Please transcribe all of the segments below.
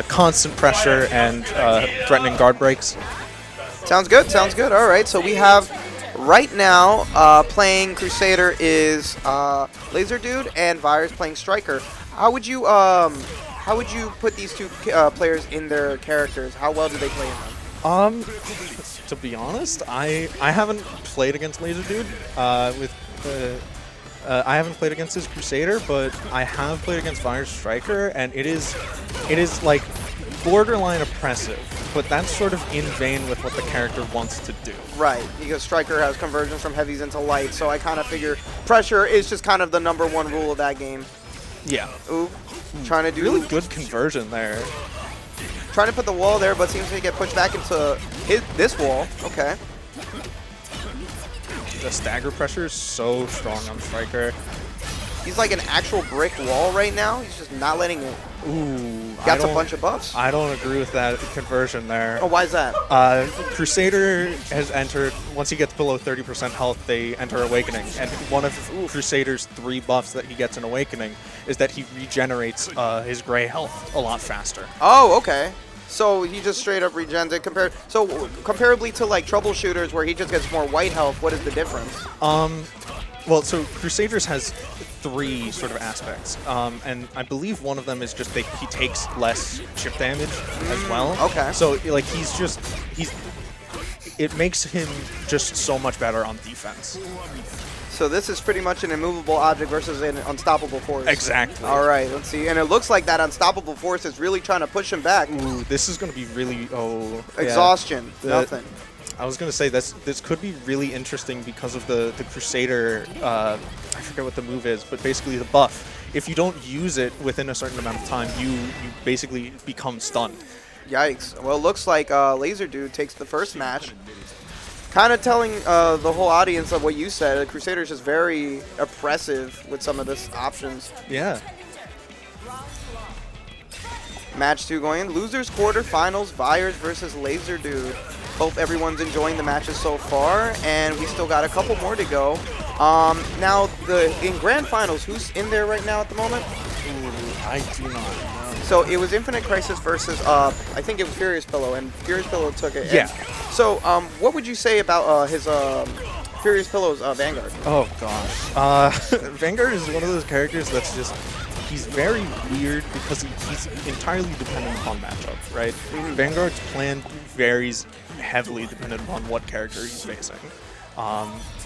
constant pressure and threatening guard breaks. Sounds good. Sounds good. All right. So we have right now playing Crusader is Laserdude and Vyers playing Striker. How would you put these two players in their characters? How well do they play in them? To be honest, I haven't played against Laserdude I haven't played against his Crusader, but I have played against Vyers Striker, and it is like borderline oppressive, but that's sort of in vein with what the character wants to do. Right, because Striker has conversions from heavies into light, so I kind of figure pressure is just kind of the #1 rule of that game. Yeah. Ooh, trying to do really good conversion there. Trying to put the wall there, but seems to get pushed back into this wall. Okay. The stagger pressure is so strong on Striker. He's like an actual brick wall right now. He's just not letting it. Ooh, Got a bunch of buffs. I don't agree with that conversion there. Oh, why is that? Crusader has entered, once he gets below 30% health, they enter Awakening. And one of Crusader's 3 buffs that he gets in Awakening is that he regenerates his gray health a lot faster. Oh, okay. So he just straight up regens it. Comparably to like troubleshooters where he just gets more white health, what is the difference? Well, so Crusaders has 3 sort of aspects, and I believe one of them is just that he takes less chip damage as well. Okay. So like it makes him just so much better on defense. So this is pretty much an immovable object versus an unstoppable force. Exactly. All right, let's see. And it looks like that unstoppable force is really trying to push him back. Ooh, this is going to be really exhaustion. Yeah. Nothing. I was going to say this could be really interesting because of the Crusader, I forget what the move is, but basically the buff. If you don't use it within a certain amount of time, you basically become stunned. Yikes. Well, it looks like Laserdude takes the first match. Kind of telling the whole audience of what you said. Crusader is just very oppressive with some of this options. Yeah. Match 2 going in. Losers quarterfinals, Vyers versus Laserdude. Hope everyone's enjoying the matches so far, and we still got a couple more to go. Now, in grand finals, who's in there right now at the moment? Ooh, I do not know. So it was Infinite Crisis versus, I think it was Furious Pillow, and Furious Pillow took it. Yeah. So what would you say about his Furious Pillow's Vanguard? Oh, gosh. Vanguard is one of those characters that's just... He's very weird because he's entirely dependent upon matchup, right? Mm-hmm. Vanguard's plan varies heavily dependent upon what character he's facing.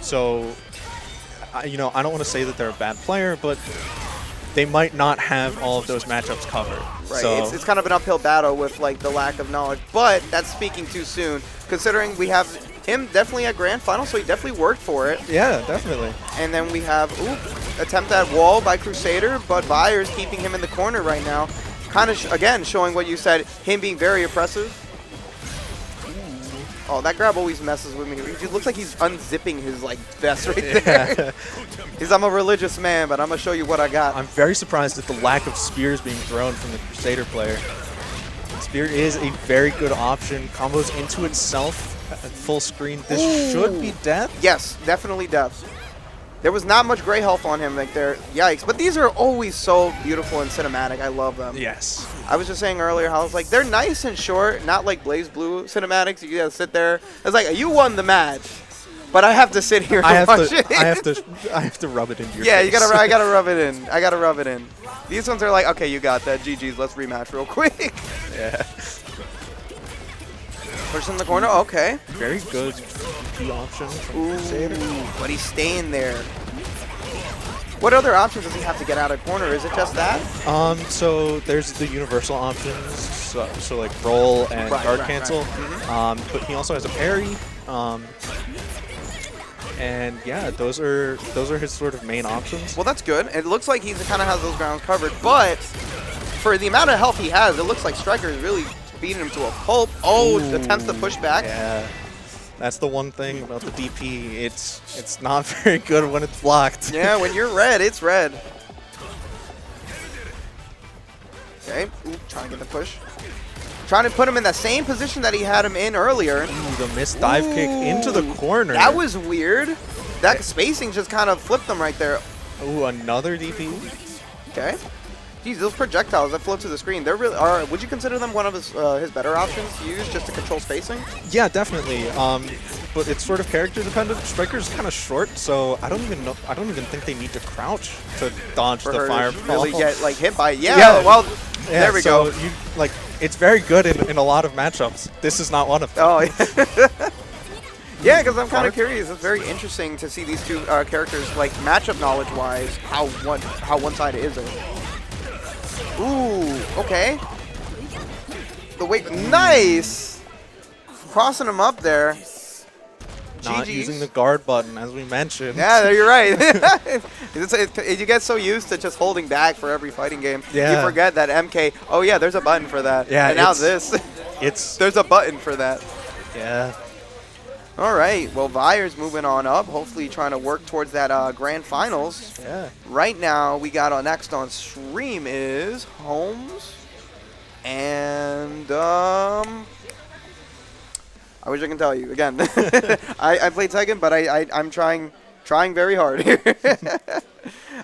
So, I don't want to say that they're a bad player, but they might not have all of those matchups covered. Right. So It's kind of an uphill battle with like the lack of knowledge, but that's speaking too soon, considering we have him definitely at grand final, so he definitely worked for it. Yeah, definitely. And then we have attempt at wall by Crusader, but Vyers keeping him in the corner right now. Kind of, again, showing what you said, him being very oppressive. Oh, that grab always messes with me. It looks like he's unzipping his like vest right there. I'm a religious man, but I'm going to show you what I got. I'm very surprised at the lack of spears being thrown from the Crusader player. Spear is a very good option. Combos into itself at full screen. This should be death. Yes, definitely death. There was not much gray health on him like there. Yikes. But these are always so beautiful and cinematic. I love them. Yes. I was just saying earlier how I was like, they're nice and short, not like Blaze Blue cinematics. You gotta sit there. It's like, you won the match, but I have to sit here and watch it. I have to rub it into your face. Yeah, I gotta rub it in. I gotta rub it in. These ones are like, okay, you got that. GG's, let's rematch real quick. Yeah. Push in the corner, okay. Very good DP option from Crusader. But he's staying there. What other options does he have to get out of corner? Is it just that? So there's the universal options, so like roll and guard cancel. Mm-hmm. But he also has a parry. And yeah, those are his sort of main options. Well, that's good. It looks like he kind of has those grounds covered, but for the amount of health he has, it looks like Striker is really beating him to a pulp. Oh, attempts to push back. Yeah. That's the one thing about the DP. It's not very good when it's blocked. Yeah, when you're red, it's red. Okay, trying to get the push. Trying to put him in the same position that he had him in earlier. Ooh, the missed dive kick into the corner. That was weird. That spacing just kind of flipped him right there. Ooh, another DP. Okay. Geez, those projectiles that float to the screen, they're really are. Would you consider them one of his better options to use just to control spacing? Yeah, definitely. But it's sort of character dependent. Striker's kind of short, so I don't even think they need to crouch to dodge For the her to fireball. really get like hit by it. Yeah, Yeah. well, Yeah, there we so go. you like it's very good in a lot of matchups. This is not one of them. Oh, yeah. Yeah, because I'm kind of Mark? curious. It's very interesting to see these two characters, like matchup knowledge-wise, how one-sided is it? Ooh, okay. The weight, nice. Crossing him up there. Not GG's. using the guard button, as we mentioned. Yeah, you're right. You get so used to just holding back for every fighting game, Yeah. you forget that MK. Oh yeah, there's a button for that. Yeah, and now it's- this. It's There's a button for that. yeah. All right. Well, Vyers moving on up. Hopefully, trying to work towards that grand finals. Yeah. Right now, we got next on stream is Holmes, and I wish I can tell you again. I played Tekken, but I'm trying very hard here.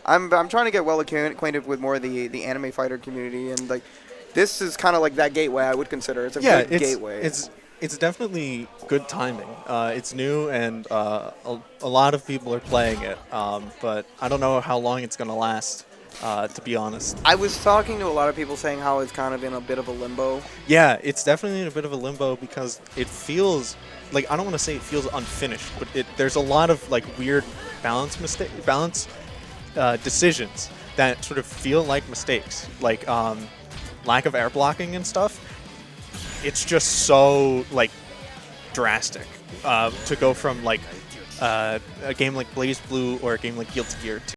I'm trying to get well acquainted with more of the anime fighter community, and like this is kind of like that gateway I would consider. It's a good gateway. It's definitely good timing. It's new, and a lot of people are playing it. But I don't know how long it's gonna last. To be honest. I was talking to a lot of people saying how it's kind of in a bit of a limbo. Yeah, it's definitely in a bit of a limbo because it feels like, I don't want to say it feels unfinished, but there's a lot of like weird balance decisions that sort of feel like mistakes, like lack of air blocking and stuff. It's just so like drastic to go from like a game like Blaze Blue or a game like Guilty Gear to